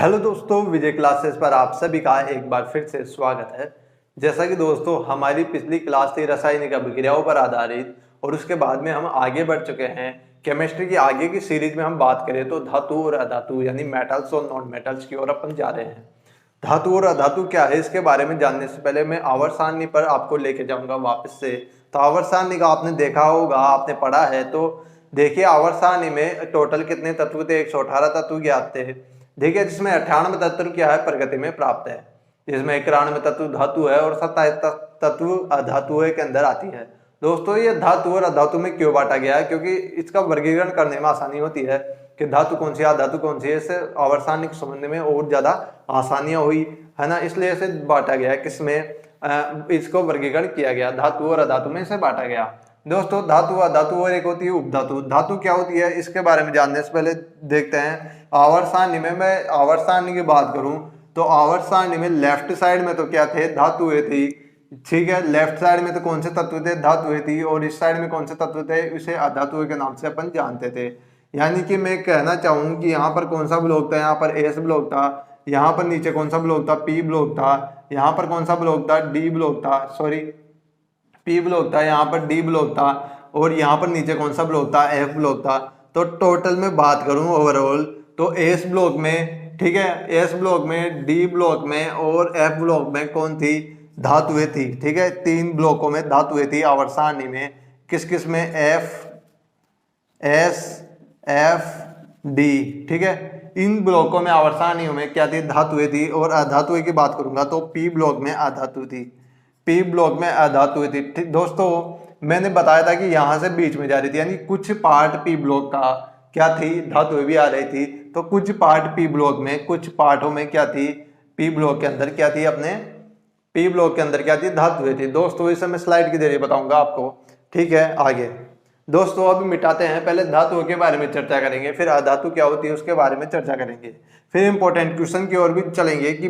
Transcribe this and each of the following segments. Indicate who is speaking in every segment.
Speaker 1: Hello दोस्तों, विजय classes पर आप सभी का एक बार फिर से स्वागत है। जैसा कि दोस्तों हमारी पिछली क्लास थी रासायनिक अभिक्रियाओं पर आधारित और उसके बाद में हम आगे बढ़ चुके हैं केमिस्ट्री की आगे की सीरीज में। हम बात करें तो धातु और अधातु यानी मेटल्स और नॉन मेटल्स की ओर अपन जा रहे हैं। धातु और अधातु क्या है इसके बारे में जानने से पहले मैं आवर्त सारणी पर आपको लेके जाऊंगा वापस से। तो आवर्त सारणी का आपने देखा होगा, आपने पढ़ा है, तो देखिए आवर्त सारणी में टोटल कितने तत्व थे, 118 तत्व ज्ञात थे। देखिए जिसमें 98 तत्व क्या है प्रगति में प्राप्त है, जिसमें 91 तत्व धातु है और 27 तत्व अधातु के अंदर आती है। दोस्तों ये धातु और अधातु में क्यों बांटा गया है, क्योंकि इसका वर्गीकरण करने में आसानी होती है कि धातु कौन सी है अधातु कौन सी है। इससे आवर्त सारणी को समझने में और ज्यादा आसानियां हुई है ना, इसलिए इसे बांटा गया। किसमें इसको वर्गीकरण किया गया, धातु और अधातु में इसे बांटा गया। दोस्तों धातु अधातु और एक होती है उपधातु। धातु क्या होती है इसके बारे में जानने से पहले देखते हैं आवर्त सारणी में। मैं आवर्त सारणी की बात करूं तो आवर्त सारणी में लेफ्ट साइड में तो क्या थे, धातुएं थी, ठीक है। लेफ्ट साइड में तो कौन से तत्व थे, धातुएं थी, और इस साइड में कौन से तत्व थे, इसे अधातुएं के नाम से अपन जानते थे। यानी कि मैं कहना चाहूँ कि यहाँ पर कौन सा ब्लॉक था, यहाँ पर एस ब्लॉक था, यहाँ पर नीचे कौन सा ब्लॉक था, पी ब्लॉक था, यहाँ पर कौन सा ब्लॉक था, डी ब्लॉक था, सॉरी पी ब्लॉक था, यहाँ पर डी ब्लॉक था, और यहाँ पर नीचे कौन सा ब्लॉक था, एफ ब्लॉक था। तो टोटल में बात करूं ओवरऑल तो एस ब्लॉक में, ठीक है, एस ब्लॉक में, डी ब्लॉक में और एफ ब्लॉक में कौन थी, धातुएं थी, ठीक है। 3 ब्लॉकों में धातुएं थी आवर्त सारणी में। किस किस में, एफ, एस, एफ, डी, ठीक है। इन ब्लॉकों में आवर्त सारणियों में क्या थी, धातुएं थी। और अधातुएं की बात करूंगा तो पी ब्लॉक में अधातु थी, पी ब्लॉक में अधातु थी। ठीक दोस्तों, मैंने बताया था कि यहां से बीच में जा रही थी, यानी कुछ पार्ट पी ब्लॉक का क्या थी, धातुएं भी आ रही थी। तो कुछ पार्ट पी ब्लॉक में, कुछ पार्टों में क्या थी, पी ब्लॉक के अंदर क्या थी, अपने पी ब्लॉक के अंदर क्या थी, धातुएं थी। दोस्तों इसे मैं स्लाइड के जरिए बताऊंगा आपको, ठीक है। आगे दोस्तों अब मिटाते हैं, पहले धातुओं के बारे में चर्चा करेंगे, फिर अधातु क्या होती है उसके बारे में चर्चा करेंगे, फिर इंपॉर्टेंट क्वेश्चन की ओर भी चलेंगे कि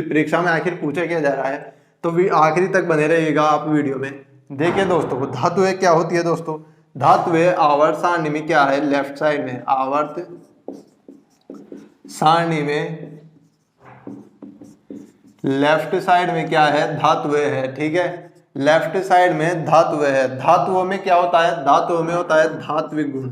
Speaker 1: परीक्षा में आखिर पूछा क्या जा रहा है। तो भी आखिरी तक बने रहिएगा आप वीडियो में। देखिए दोस्तों धातुएं क्या होती है। दोस्तों धातुएं आवर्त सारणी में क्या है, लेफ्ट साइड में आवर्त सारणी में लेफ्ट साइड में क्या है, धातुएं है, ठीक है। लेफ्ट साइड में धातुएं है। धातुओं में क्या होता है, धातुओं में होता है धात्विक गुण।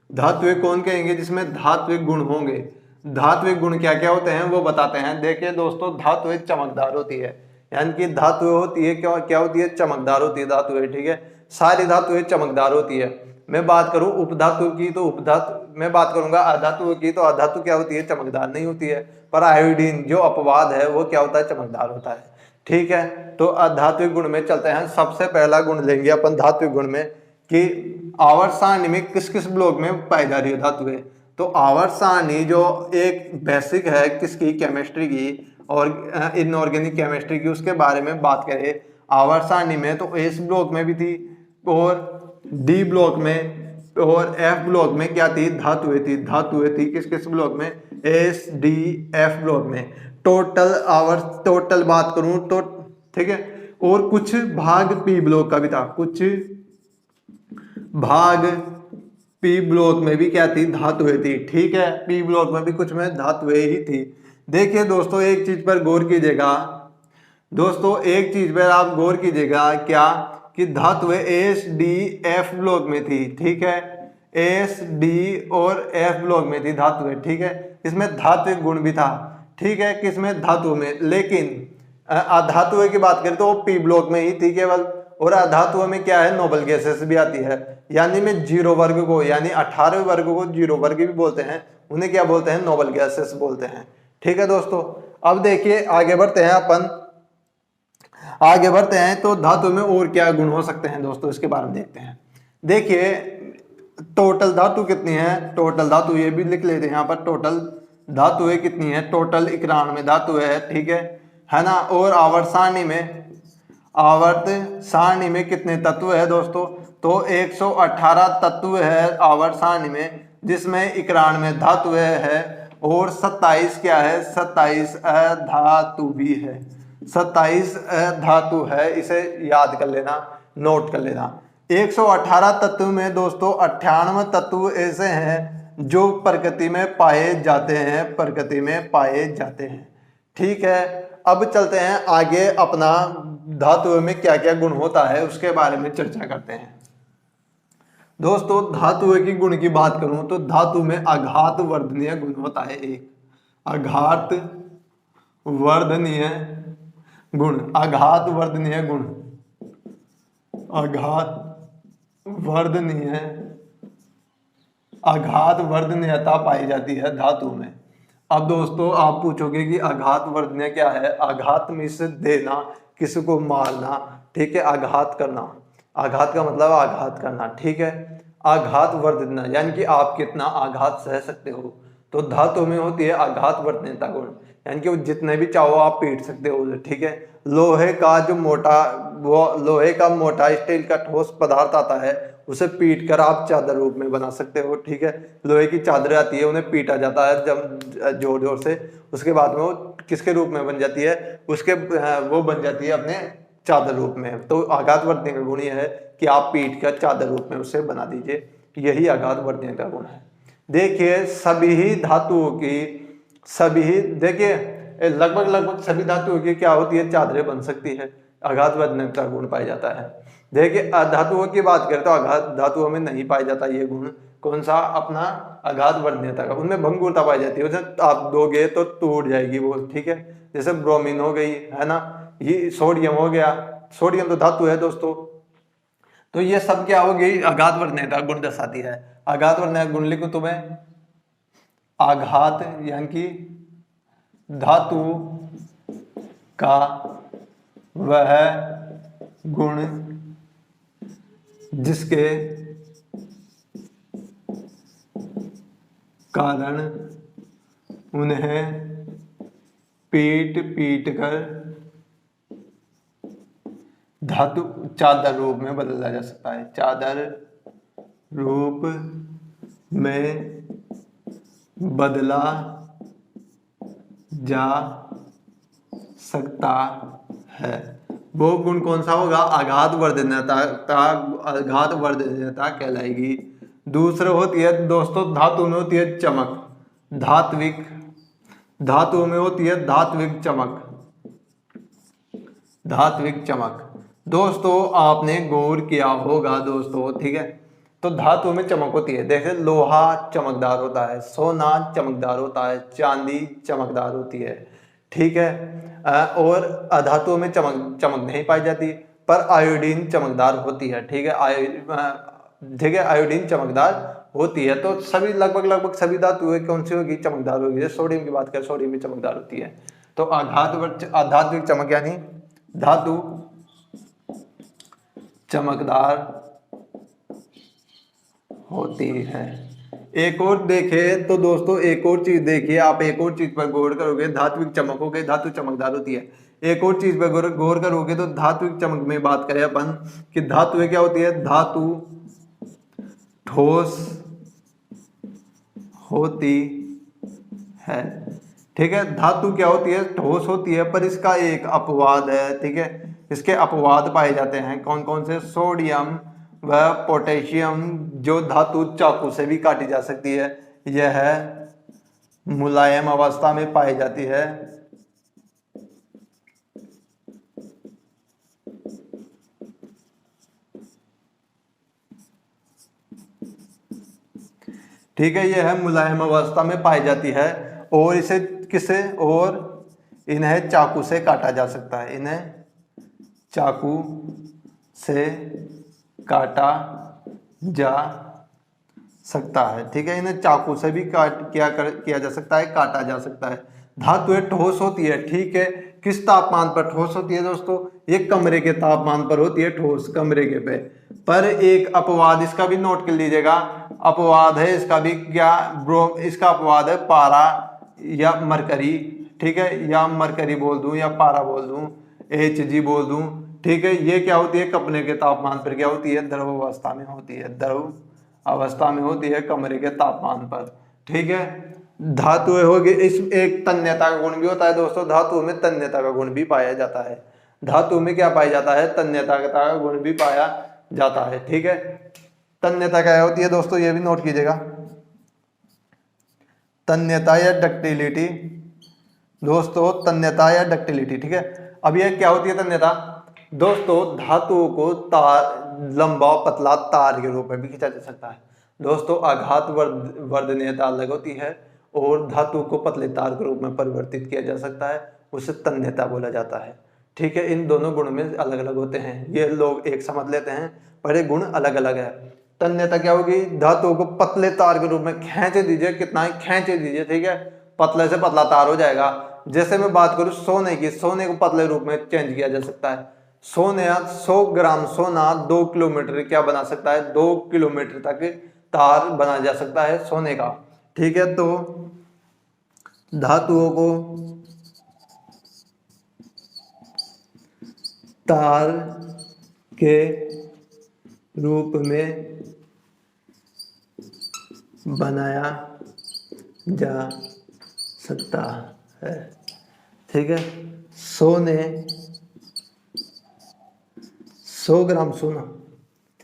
Speaker 1: धात्विक कौन कहेंगे, जिसमें धात्विक गुण होंगे। धात्विक गुण क्या क्या होते हैं वो बताते हैं। देखिए दोस्तों धातुएं चमकदार होती है, यानी कि धातुएं होती है क्या होती है, चमकदार होती है धातुएं, ठीक है। सारी धातुएं चमकदार होती है। मैं बात करूं उपधातु की तो उपधातु, मैं बात करूंगा अधातु की तो अधातु क्या होती है, चमकदार नहीं होती है। पर आयोडीन जो अपवाद है वो क्या होता है, चमकदार होता है, ठीक है। तो अधात्विक गुण में चलते हैं। सबसे पहला गुण लेंगे अपन धात्विक गुण में कि आवर्त सारणी में किस किस ब्लॉक में पाई जा रही है धातुएं। तो आवर्त सारणी जो एक बेसिक है किसकी, केमिस्ट्री की और इनऑर्गेनिक केमिस्ट्री की, उसके बारे में बात करें आवर्त सारणी में तो एस ब्लॉक में भी थी और डी ब्लॉक में और एफ ब्लॉक में क्या थी, धातुएं थी। धातुएं थी किस किस ब्लॉक में, एस, डी, एफ ब्लॉक में। टोटल आवर्त टोटल बात करूं तो, ठीक है। और कुछ भाग पी ब्लॉक का भी था, कुछ भाग पी ब्लॉक में भी क्या थी, धातुएं थी, ठीक है। पी ब्लॉक में भी कुछ में धातुएं ही थी। देखिए दोस्तों एक चीज पर गौर कीजिएगा, दोस्तों एक चीज पर आप गौर कीजिएगा क्या, कि धातुएं एस, डी, एफ ब्लॉक में थी, ठीक है। एस, डी और एफ ब्लॉक में थी धातुएं, ठीक है। इसमें धात्विक गुण भी था, ठीक है, किसमें, धातु में। लेकिन अधातुएं की बात करें तो वो पी ब्लॉक में ही थी केवल। और अधातुओं में क्या है, नोबल गैसेस भी आती है। यानी में जीरो वर्ग को, यानी 18 वर्ग को जीरो वर्ग भी बोलते हैं, उन्हें क्या बोलते हैं, नोबल गैसेस बोलते हैं, ठीक है दोस्तों। अब देखिए आगे बढ़ते हैं अपन, आगे बढ़ते हैं तो धातु में और क्या गुण हो सकते हैं दोस्तों, इसके बारे में देखते हैं। देखिए टोटल धातु कितनी है, टोटल धातु ये भी लिख लेते हैं यहाँ पर, टोटल धातुएं कितनी है, टोटल 91 धातुएं है, ठीक है ना। और आवर्त सारणी में, आवर्त सारणी में कितने तत्व है दोस्तों, तो 118 तत्व है आवर्त सारणी में, जिसमें 91 धातुएं है और 27 क्या है, 27 अधातु भी है। 27 धातु है, इसे याद कर लेना, नोट कर लेना। 118 तत्व में दोस्तों 98 तत्व ऐसे हैं जो प्रकृति में पाए जाते हैं, प्रकृति में पाए जाते हैं। ठीक है, अब चलते हैं आगे, अपना धातुओं में क्या क्या गुण होता है उसके बारे में चर्चा करते हैं। दोस्तों धातुओं की गुण की बात करूं तो धातु में आघात वर्धनीय गुण होता है एक, आघात वर्धनीय गुण, आघात वर्धनीय गुण, आघात वर्धनीय, आघात वर्धनीयता पाई जाती है धातु में। अब दोस्तों आप पूछोगे कि आघात वर्धनीय क्या है? आघात मीन्स देना, किसी को मारना, ठीक है, आघात करना, आघात का मतलब आघात करना, ठीक है। आघात वर्धनीय यानी कि आप कितना आघात सह सकते हो, तो धातु में होती है आघात वर्धनीयता गुण, यानी कि वो जितने भी चाहो आप पीट सकते हो, ठीक है। लोहे का जो मोटा, वो लोहे का मोटा स्टील का ठोस पदार्थ आता है, उसे पीट कर आप चादर रूप में बना सकते हो, ठीक है। लोहे की चादर आती है, उन्हें पीटा जाता है जब जोर जोर से, उसके बाद में वो किसके रूप में बन जाती है? उसके वो बन जाती है अपने चादर रूप में। तो आघात वर्धनीय का गुण यह है कि आप पीट कर चादर रूप में उसे बना दीजिए, यही आघात वर्धनीय का गुण है। देखिए सभी धातुओं की, सभी देखिए लगभग सभी धातुओं की क्या होती है? चादरें बन सकती है, आघात वर्धनीय का गुण पाया जाता है। देखिए धातुओं की बात करें तो आघात धातुओं में नहीं पाया जाता ये गुण, कौन सा? अपना आघात वर्धनीयता का, उनमें भंगुरता पाई जाती है, उसे आप दोगे तो टूट जाएगी वो, ठीक है। जैसे ब्रोमीन हो गई, है ना, ये सोडियम हो गया, सोडियम तो धातु है दोस्तों। तो ये सब क्या हो गई? आघात वर्धनीयता गुण दर्शाती है। आघात वर्धनीयता गुण लिखो तुम्हें, आघात यानी कि धातु का वह गुण जिसके कारण उन्हें पीट पीट कर धातु चादर रूप में बदला जा सकता है, चादर रूप में बदला जा सकता है। वो गुण कौन सा होगा? आघात वर्धनीयता, आघात वर्धनीयता कहलाएगी। दूसरा होती है दोस्तों धातु में होती है चमक, धात्विक, धातु में होती है धात्विक चमक, धात्विक चमक। दोस्तों आपने गौर किया होगा दोस्तों, ठीक है, तो धातु में चमक होती है। देखिए लोहा चमकदार होता है, सोना चमकदार होता है, चांदी चमकदार होती है, ठीक है। और अधातुओं में चमक नहीं पाई जाती, पर आयोडीन चमकदार होती है, ठीक है, ठीक है, आयोडीन चमकदार होती है। तो सभी लगभग सभी धातुएं कौन सी होगी? चमकदार होगी। जैसे सोडियम की बात करें, सोडियम भी चमकदार होती है। तो आधात्विक चमक यानी धातु चमकदार होती है। एक और देखे तो दोस्तों, एक और चीज देखिए, आप एक और चीज पर गौर करोगे, धात्विक चमक हो गई, धातु चमकदार होती है। एक और चीज पर गौर करोगे तो धात्विक चमक में बात करें अपन कि धातुएं क्या होती है? धातु ठोस होती है, ठीक है। धातु क्या होती है? ठोस होती है, पर इसका एक अपवाद है, ठीक है। इसके अपवाद पाए जाते हैं, कौन कौन से? सोडियम व पोटेशियम, जो धातु चाकू से भी काटी जा सकती है, यह मुलायम अवस्था में पाई जाती है, ठीक है, यह मुलायम अवस्था में पाई जाती है। और इसे किसे? और इन्हें चाकू से काटा जा सकता है, इन्हें चाकू से काटा जा सकता है, ठीक है। इन्हें चाकू से भी किया जा सकता है, काटा जा सकता है। धातुएं ठोस होती है, ठीक है। किस तापमान पर ठोस होती है दोस्तों? ये कमरे के तापमान पर होती है ठोस, कमरे के पे। पर एक अपवाद इसका भी नोट कर लीजिएगा, अपवाद है इसका भी, क्या? इसका अपवाद है पारा या मरकरी, ठीक है, या मरकरी बोल दूं या पारा बोल दूं, Hg बोल दूं, ठीक है। ये क्या होती है? कमरे के तापमान पर क्या होती है? द्रव अवस्था में होती है, द्रव अवस्था में होती है कमरे के तापमान पर, ठीक है। धातुएं होगी, इस एक तन्यता का गुण भी होता है दोस्तों, धातुओं में तन्यता का गुण भी पाया जाता है। धातु में क्या पाया जाता है? तन्यता का गुण भी पाया जाता है, ठीक है। तन्यता क्या होती है दोस्तों? ये भी नोट कीजिएगा, तन्यता या डक्टिलिटी। दोस्तों तन्यता या डक्टिलिटी, ठीक है। अब यह क्या होती है तन्यता? दोस्तों धातुओं को तार, लंबा पतला तार के रूप में भी खींचा जा सकता है। दोस्तों आघात वर्धनीयता अलग होती है और धातु को पतले तार के रूप में परिवर्तित किया जा सकता है, उसे तन्यता बोला जाता है, ठीक है। इन दोनों गुण में अलग अलग होते हैं, ये लोग एक समझ लेते हैं, पर ये गुण अलग अलग है। तन्यता क्या होगी? धातुओं को पतले तार के रूप में खींच दीजिए, कितना ही खींच दीजिए, ठीक है, पतले से पतला तार हो जाएगा। जैसे मैं बात करूं सोने की, सोने को पतले रूप में चेंज किया जा सकता है। सोने 100 ग्राम सोना 2 किलोमीटर क्या बना सकता है? 2 किलोमीटर तक तार बना जा सकता है सोने का, ठीक है। तो धातुओं को तार के रूप में बनाया जा सकता है, ठीक है। सोने 100 ग्राम सोना,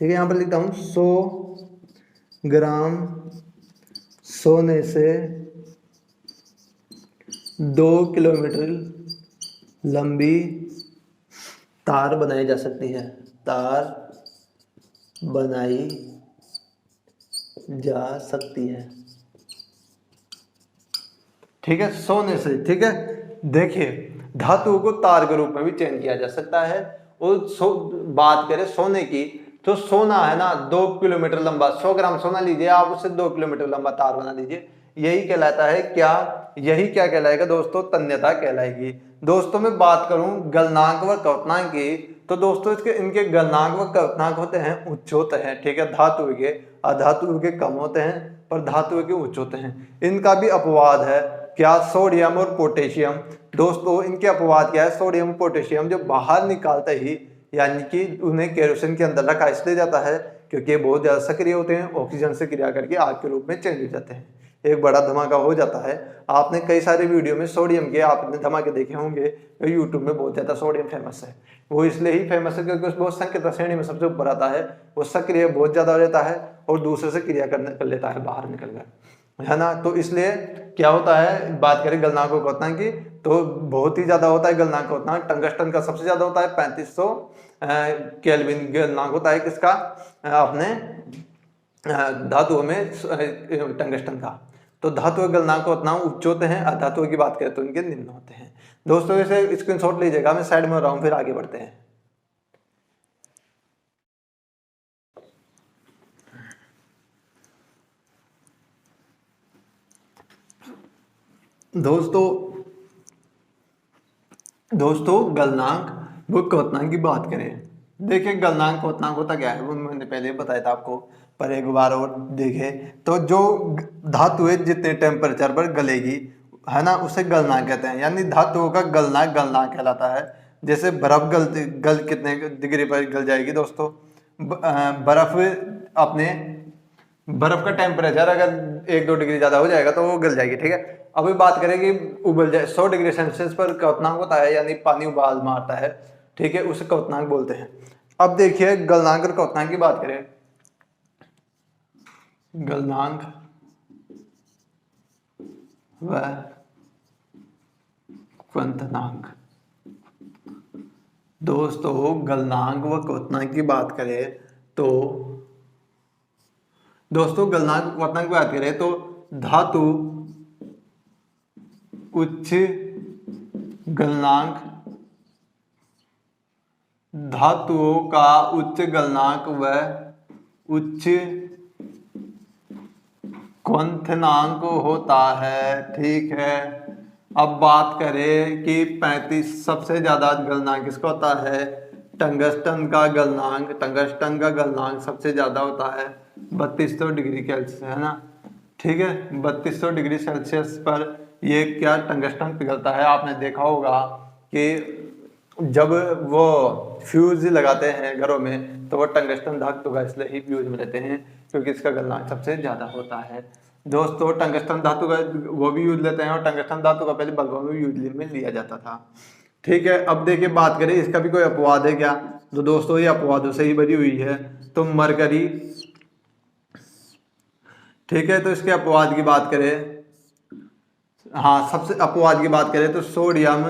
Speaker 1: ठीक है, यहां पर लिखता हूं 100 ग्राम सोने से 2 किलोमीटर लंबी तार बनाई जा सकती है, तार बनाई जा सकती है, ठीक है, सोने से, ठीक है। देखिए धातुओं को तार के रूप में भी चेंज किया जा सकता है। और बात करें सोने की, तो सोना है ना 2 किलोमीटर लंबा, 100 ग्राम सोना लीजिए आप, उससे 2 किलोमीटर लंबा तार बना दीजिए, यही कहलाता है क्या? यही क्या कहलाएगा दोस्तों? तन्यता कहलाएगी। दोस्तों मैं बात करूं गलनांक व कवतनांक की, तो दोस्तों इनके गलनांक व कवतनांक होते हैं उच्च होते हैं, ठीक है। धातु के अधातु के कम होते हैं, पर धातु के उच्च होते हैं। इनका भी अपवाद है, क्या? सोडियम और पोटेशियम। दोस्तों इनके अपवाद क्या है? सोडियम पोटेशियम जो बाहर निकालते ही, यानी कि उन्हें केरोसिन के अंदर रखा इसलिए जाता है क्योंकि ये बहुत ज्यादा सक्रिय होते हैं, ऑक्सीजन से क्रिया करके आग के रूप में चेंज हो जाते हैं, एक बड़ा धमाका हो जाता है। आपने कई सारे वीडियो में सोडियम के आपने धमाके देखे होंगे, यूट्यूब में बहुत ज्यादा सोडियम फेमस है। वो इसलिए ही फेमस है क्योंकि बहुत संकेत श्रेणी में सबसे ऊपर आता है, वो सक्रिय बहुत ज्यादा रहता है और दूसरे से क्रिया कर लेता है बाहर निकल कर, है ना। तो इसलिए क्या होता है, बात करें गलनांक को कवतनांक की, तो बहुत ही ज्यादा होता है गलनांक कवतनांक। टंगस्टन का सबसे ज्यादा होता है 3500 केल्विन गलनांक होता है किसका? अपने धातुओं में टंगस्टन का। तो धातु गलनांक कवतनांक उच्च होते हैं, अधातुओं की बात करें तो इनके निम्न होते हैं। दोस्तों इसे स्क्रीनशॉट लीजिएगा, मैं साइड में हो रहा हूं, फिर आगे बढ़ते हैं। दोस्तों गलनांक व कवतनांक की बात करें, देखिए गलनांक कवतनांक होता क्या है वो मैंने पहले बताया था आपको, पर एक बार और देखें तो जो धातु है जितने टेम्परेचर पर गलेगी, है ना, उसे गलनांक कहते हैं। यानी धातुओं का गलनांक कहलाता है। जैसे बर्फ गल कितने डिग्री पर गल जाएगी दोस्तों? बर्फ अपने बर्फ का टेम्परेचर अगर 1-2 डिग्री ज्यादा हो जाएगा तो वो गल जाएगी, ठीक है। अभी बात करें कि उबल जाए, 100 डिग्री सेल्सियस पर कवतनांक होता है, यानी पानी उबाल मारता है, ठीक है, उसे कवतनांक बोलते हैं। अब देखिए गलनांक और कवतनांक की बात करें, गलनांक व क्वथनांक। दोस्तों गलनांक व क्वथनांक की बात करें तो दोस्तों गलनांक क्वथनांक की बात करें तो धातु उच्च गलनांक, धातुओं का उच्च गलनांक व उच्च क्वथनांक होता है, ठीक है। अब बात करें कि 35 सबसे ज्यादा गलनांक किसका होता है? टंगस्टन का गलनांक, टंगस्टन का गलनांक सबसे ज्यादा होता है 3200 डिग्री सेल्सियस, है ना, ठीक है। 3200 डिग्री सेल्सियस पर ये क्या टंगस्टन पिघलता है। आपने देखा होगा कि जब वो फ्यूज लगाते हैं घरों में तो वो टंगस्टन धातु का इसलिए ही यूज में लेते हैं क्योंकि इसका गलनांक सबसे ज्यादा होता है। दोस्तों टंगस्टन धातु का वो भी यूज लेते हैं और टंगस्टन धातु का पहले बल्बों में यूज में लिया जाता था, ठीक है। अब देखिए बात करें इसका भी कोई अपवाद है क्या? तो दोस्तों ये अपवादों से ही भरी हुई है। तो मरकरी, ठीक है, तो इसके अपवाद की बात करें हाँ, सबसे अपवाद की बात करें तो सोडियम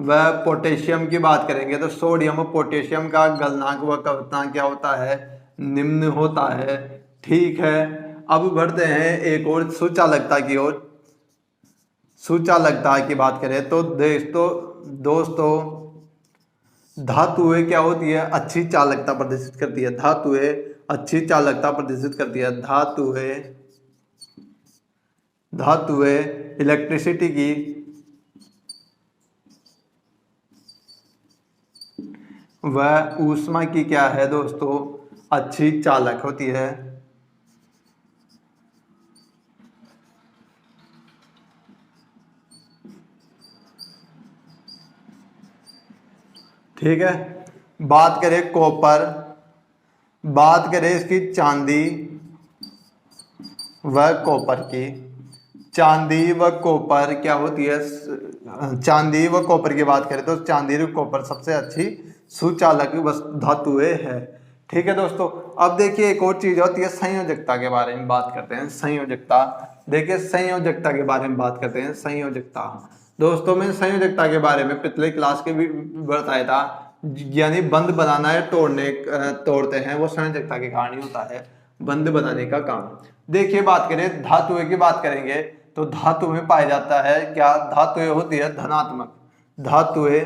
Speaker 1: व पोटेशियम की बात करेंगे तो सोडियम और पोटेशियम का गलनांक व कवकनांक क्या होता है, निम्न होता है। ठीक है, अब बढ़ते हैं एक और सुचालकता की ओर। सुचालकता की बात करें तो दोस्तों धातुएं क्या होती है, अच्छी चालकता प्रदर्शित करती है। धातुएं अच्छी चालकता प्रदर्शित करती है। धातुएं इलेक्ट्रिसिटी की व ऊष्मा की क्या है दोस्तों, अच्छी चालक होती है। ठीक है, बात करें कॉपर, बात करें इसकी चांदी व कॉपर की। चांदी व कॉपर क्या होती है, चांदी व कॉपर की बात करें तो चांदी व कॉपर सबसे अच्छी सुचालक धातुएं है। ठीक है दोस्तों, अब देखिए एक और चीज होती है संयोजकता के बारे में बात करते हैं। संयोजकता, देखिए संयोजकता के बारे में बात करते हैं। संयोजकता दोस्तों, मैं संयोजकता के बारे में पिछले क्लास के भी बताया था, यानी बंध बनाना है, तोड़ते हैं, वो संयोजकता के कारण ही होता है, बंध बनाने का काम। देखिए बात करें धातुएं की बात करेंगे तो धातु में पाया जाता है क्या, धातुएं होती है धनात्मक। धातुएं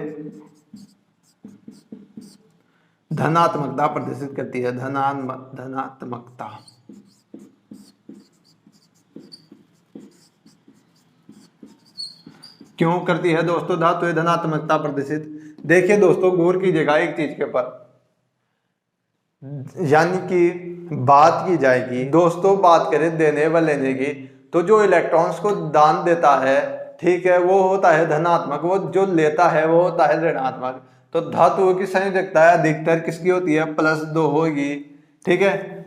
Speaker 1: धनात्मकता प्रदर्शित करती है। धनात्मकता क्यों करती है दोस्तों धातुएं धनात्मकता प्रदर्शित? देखिए दोस्तों, गौर कीजिएगा एक चीज के ऊपर, यानी कि बात की जाएगी दोस्तों, बात करें देने व लेने की, तो जो इलेक्ट्रॉन्स को दान देता है, ठीक है, वो होता है धनात्मक, वो जो लेता है वो होता है ऋणात्मक। तो धातुओं की संयोजकता अधिकतर किसकी होती है, +2 होगी। ठीक है,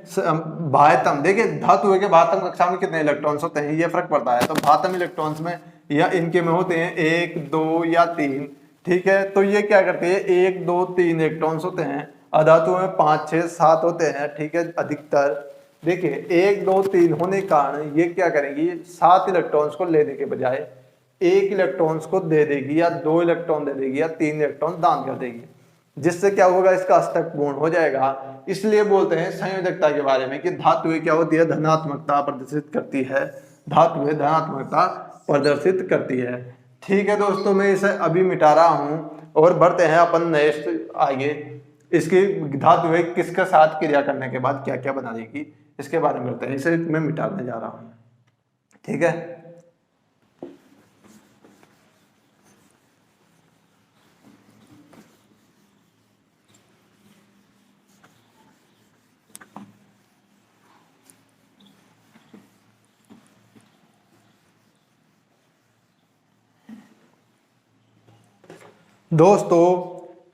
Speaker 1: बाह्यतम, देखिए धातुओं के बाह्यतम कक्षा में कितने इलेक्ट्रॉन्स होते हैं ये फर्क पड़ता है। तो बाह्यतम इलेक्ट्रॉन्स में या इनके में होते हैं 1, 2 या 3। ठीक है, तो ये क्या करते हैं, 1, 2, 3 इलेक्ट्रॉन्स होते हैं। अधातुओं में 5, 6, 7 होते हैं। ठीक है, अधिकतर देखिए 1, 2, 3 होने के कारण ये क्या करेंगी, 7 इलेक्ट्रॉन्स को लेने के बजाय 1 इलेक्ट्रॉन्स को दे देगी, या 2 इलेक्ट्रॉन दे देगी, या 3 इलेक्ट्रॉन दान कर देगी, जिससे क्या होगा, इसका अष्टक पूर्ण हो जाएगा। इसलिए बोलते हैं संयोजकता के बारे में कि धातुएं क्या होती है, धनात्मकता प्रदर्शित करती है। धातुएं धनात्मकता प्रदर्शित करती है। ठीक है दोस्तों, मैं इसे अभी मिटा रहा हूं और बढ़ते हैं अपन नेक्स्ट आगे। इसकी धातुएं किसके साथ क्रिया करने के बाद क्या क्या बना देगी इसके बारे में करते हैं। इसे मैं मिटाने जा रहा हूं। ठीक है, दोस्तों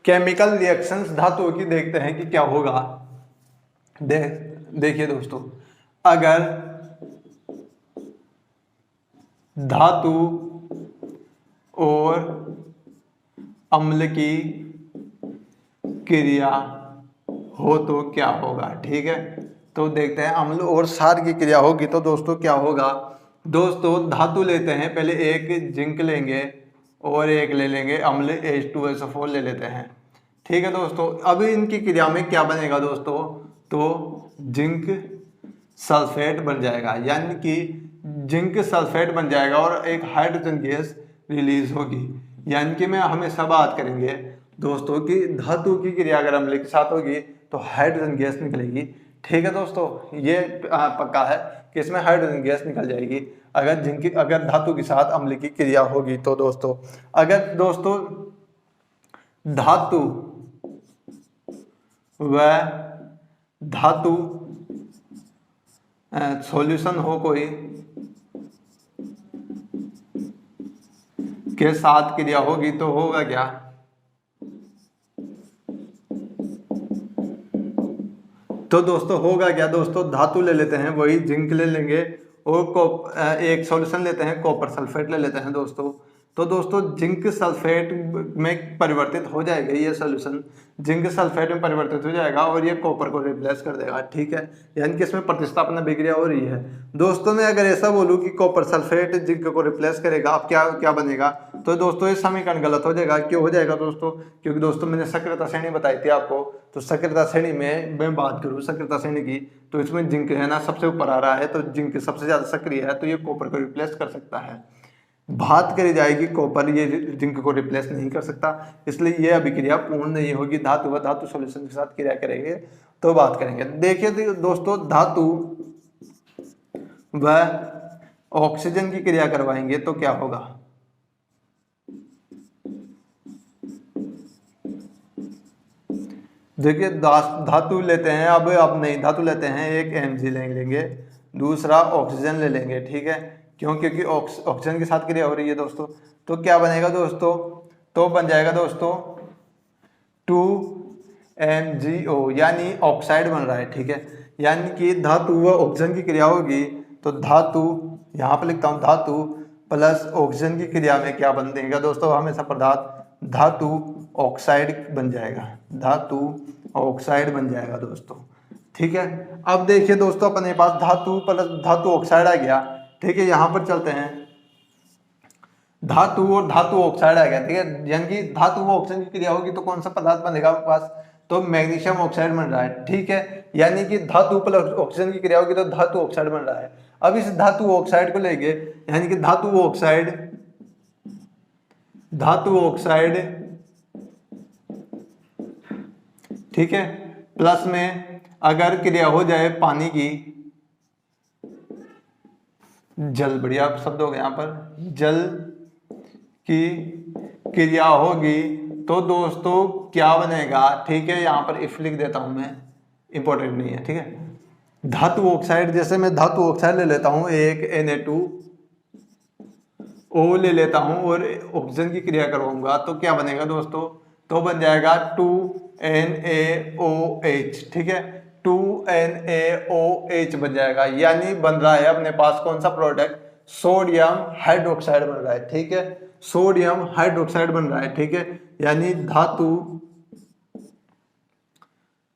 Speaker 1: केमिकल रिएक्शंस धातुओं की देखते हैं कि क्या होगा। देखिए दोस्तों, अगर धातु और अम्ल की क्रिया हो तो क्या होगा। ठीक है, तो देखते हैं अम्ल और क्षार की क्रिया होगी तो दोस्तों क्या होगा। दोस्तों धातु लेते हैं, पहले एक जिंक लेंगे और एक ले लेंगे अम्ल H2SO4 ले लेते हैं। ठीक है दोस्तों, अब इनकी क्रिया में क्या बनेगा दोस्तों, तो जिंक सल्फेट बन जाएगा, यानी कि जिंक सल्फेट बन जाएगा और एक हाइड्रोजन गैस रिलीज होगी। यानी कि मैं हमेशा बात करेंगे दोस्तों कि धातु की क्रिया अगर अम्ल के साथ होगी तो हाइड्रोजन गैस निकलेगी। ठीक है दोस्तों, ये पक्का है कि इसमें हाइड्रोजन गैस निकल जाएगी अगर धातु के साथ अम्ल की क्रिया होगी। तो दोस्तों अगर दोस्तों धातु व धातु सॉल्यूशन हो कोई के साथ क्रिया होगी तो होगा क्या, तो दोस्तों होगा क्या, दोस्तों धातु ले लेते हैं, वही जिंक ले लेंगे और एक सॉल्यूशन लेते हैं, कॉपर सल्फेट ले लेते हैं दोस्तों। तो दोस्तों जिंक सल्फेट में परिवर्तित हो जाएगा ये सोल्यूशन, जिंक सल्फेट में परिवर्तित हो जाएगा और ये कॉपर को रिप्लेस कर देगा। ठीक है, यानी कि इसमें प्रतिस्थापन अभिक्रिया हो रही है। दोस्तों मैं अगर ऐसा बोलूँ कि कॉपर सल्फेट जिंक को रिप्लेस करेगा, अब क्या क्या बनेगा, तो दोस्तों ये समीकरण गलत हो जाएगा। क्यों हो जाएगा दोस्तों? क्योंकि दोस्तों मैंने सक्रियता श्रेणी बताई थी आपको, तो सक्रियता श्रेणी में मैं बात करूँ सक्रियता श्रेणी की, तो इसमें जिंक है ना सबसे ऊपर आ रहा है, तो जिंक सबसे ज्यादा सक्रिय है, तो ये कॉपर को रिप्लेस कर सकता है। बात करी जाएगी कॉपर, ये जिंक को रिप्लेस नहीं कर सकता, इसलिए ये अभिक्रिया पूर्ण नहीं होगी। धातु व धातु सॉल्यूशन के साथ क्रिया करेंगे तो बात करेंगे। देखिए दोस्तों, धातु व ऑक्सीजन की क्रिया करवाएंगे तो क्या होगा। देखिए धातु लेते हैं, अब नहीं धातु लेते हैं, एक Mg लेंगे, दूसरा ऑक्सीजन ले लेंगे। ठीक है, क्यों? क्योंकि ऑक्सीजन के साथ क्रिया हो रही है दोस्तों। तो क्या बनेगा दोस्तों? तो बन जाएगा दोस्तों 2MgO, यानी ऑक्साइड बन रहा है। ठीक है, यानी कि धातु व ऑक्सीजन की क्रिया होगी, तो धातु यहाँ पर लिखता हूँ, धातु प्लस ऑक्सीजन की क्रिया में क्या बन देगा दोस्तों, हमेशा पदार्थ धातु ऑक्साइड बन जाएगा, धातु ऑक्साइड बन जाएगा दोस्तों। ठीक है, अब देखिए दोस्तों अपने पास धातु प्लस धातु ऑक्साइड आ गया। ठीक है, यहाँ पर चलते हैं, धातु और धातु ऑक्साइड आ गया। ठीक है, यानी कि धातु व ऑक्सीजन की क्रिया होगी तो कौन सा पदार्थ बनेगा आपके पास, तो मैग्नीशियम ऑक्साइड बन रहा है। ठीक है, यानी कि धातु प्लस ऑक्सीजन की क्रिया होगी तो धातु ऑक्साइड बन रहा है। अब इस धातु ऑक्साइड को लेंगे, यानी कि धातु ऑक्साइड ठीक है, प्लस में अगर क्रिया हो जाए पानी की, जल, बढ़िया शब्द हो गया यहाँ पर, जल की क्रिया होगी तो दोस्तों क्या बनेगा। ठीक है, यहाँ पर इफ लिख देता हूं मैं, इंपॉर्टेंट नहीं है। ठीक है, धातु ऑक्साइड, जैसे मैं धातु ऑक्साइड ले लेता हूं, एक Na2O ले लेता हूं और ऑक्सीजन की क्रिया करवाऊंगा तो क्या बनेगा दोस्तों, तो बन जाएगा 2NaOH। ठीक है, 2NaOH बन जाएगा, यानी बन रहा है अपने पास कौन सा प्रोडक्ट, सोडियम हाइड्रोक्साइड बन रहा है। ठीक है, सोडियम हाइड्रोक्साइड बन रहा है। ठीक है, यानी धातु,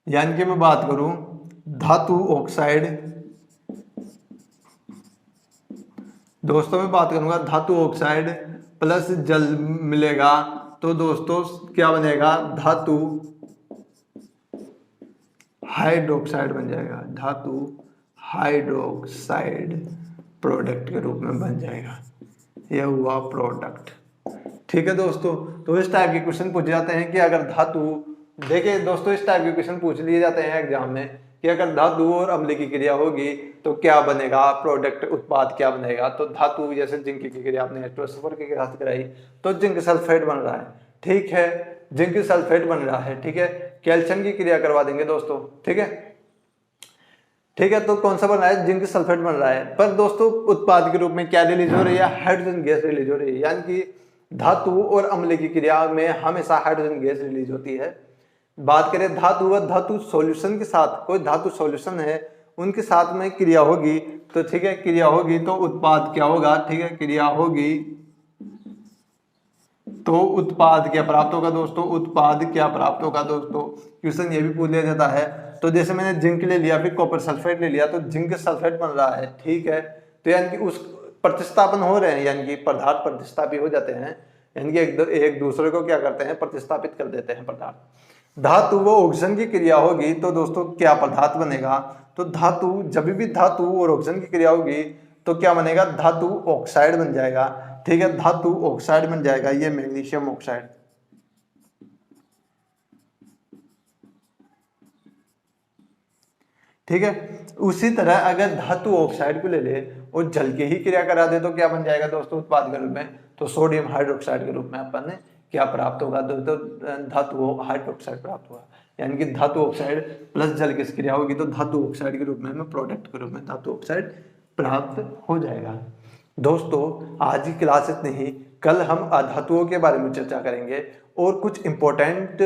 Speaker 1: यानी कि मैं बात करूं धातु ऑक्साइड, दोस्तों मैं बात करूंगा धातु ऑक्साइड प्लस जल मिलेगा तो दोस्तों क्या बनेगा, धातु हाइड्रोक्साइड बन जाएगा, धातु हाइड्रोक्साइड प्रोडक्ट के रूप में बन जाएगा, यह हुआ प्रोडक्ट। ठीक है दोस्तों, तो इस टाइप के क्वेश्चन पूछे जाते हैं कि अगर धातु, देखिए दोस्तों इस टाइप के क्वेश्चन पूछ लिए जाते हैं एग्जाम में कि अगर धातु और अम्ल की क्रिया होगी तो क्या बनेगा, प्रोडक्ट उत्पाद क्या बनेगा। तो धातु जैसे जिंक की क्रिया आपने H2SO4 के साथ कराई तो जिंक सल्फेट बन रहा है। ठीक है, जिंक सल्फेट बन रहा है। ठीक है, कैल्शियम की क्रिया करवा देंगे दोस्तों। ठीक है, ठीक है, तो कौन सा बन रहा है, जिंक सल्फेट बन रहा है। पर दोस्तों उत्पाद के रूप में क्या रिलीज हो रही है, हाइड्रोजन गैस रिलीज हो रही है, यानी कि धातु और अम्ल की क्रिया में हमेशा हाइड्रोजन गैस रिलीज होती है। बात करें धातु व धातु सॉल्यूशन के साथ, कोई धातु सॉल्यूशन है उनके साथ में क्रिया होगी तो ठीक है, क्रिया होगी तो उत्पाद क्या होगा। ठीक है, क्रिया होगी तो उत्पाद क्या प्राप्त होगा दोस्तों, उत्पाद क्या प्राप्त होगा दोस्तों, क्वेश्चन ये भी पूछ लिया जाता है। तो जैसे मैंने जिंक ले लिया, फिर कॉपर सल्फेट ले लिया, तो जिंक सल्फेट बन रहा है। ठीक है, तो यानी कि उस प्रतिस्थापन हो रहे हैं, यानी कि पदार्थ प्रतिस्थापित हो जाते हैं, यानी कि एक दूसरे को क्या करते हैं, प्रतिस्थापित कर देते हैं पदार्थ। धातु व ऑक्सीजन की क्रिया होगी तो दोस्तों क्या पदार्थ बनेगा, तो धातु, जब भी धातु और ऑक्सीजन की क्रिया होगी तो क्या बनेगा, धातु ऑक्साइड बन जाएगा। ठीक है, धातु ऑक्साइड बन जाएगा, ये मैग्नीशियम ऑक्साइड। ठीक है, उसी तरह अगर धातु ऑक्साइड को ले ले और जल के ही क्रिया करा दे तो क्या बन जाएगा दोस्तों, उत्पाद के रूप में, तो सोडियम हाइड्रोक्साइड के रूप में अपन ने क्या प्राप्त होगा, तो धातु हाइड्रोक्साइड प्राप्त हुआ। यानी कि धातु ऑक्साइड प्लस जल की क्रिया होगी तो धातु ऑक्साइड के रूप में, हमें प्रोडक्ट के रूप में धातु ऑक्साइड प्राप्त हो जाएगा। दोस्तों आज की क्लास इतनी ही, कल हम अधातुओं के बारे में चर्चा करेंगे और कुछ इंपॉर्टेंट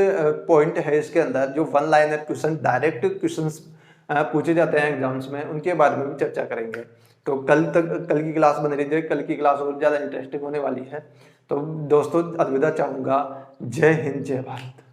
Speaker 1: पॉइंट है इसके अंदर जो one liner question, direct questions पूछे जाते हैं एग्जाम्स में, उनके बारे में भी चर्चा करेंगे। तो कल की क्लास बन रही है, कल की क्लास और ज़्यादा इंटरेस्टिंग होने वाली है। तो दोस्तों अलविदा चाहूँगा। जय हिंद जय भारत।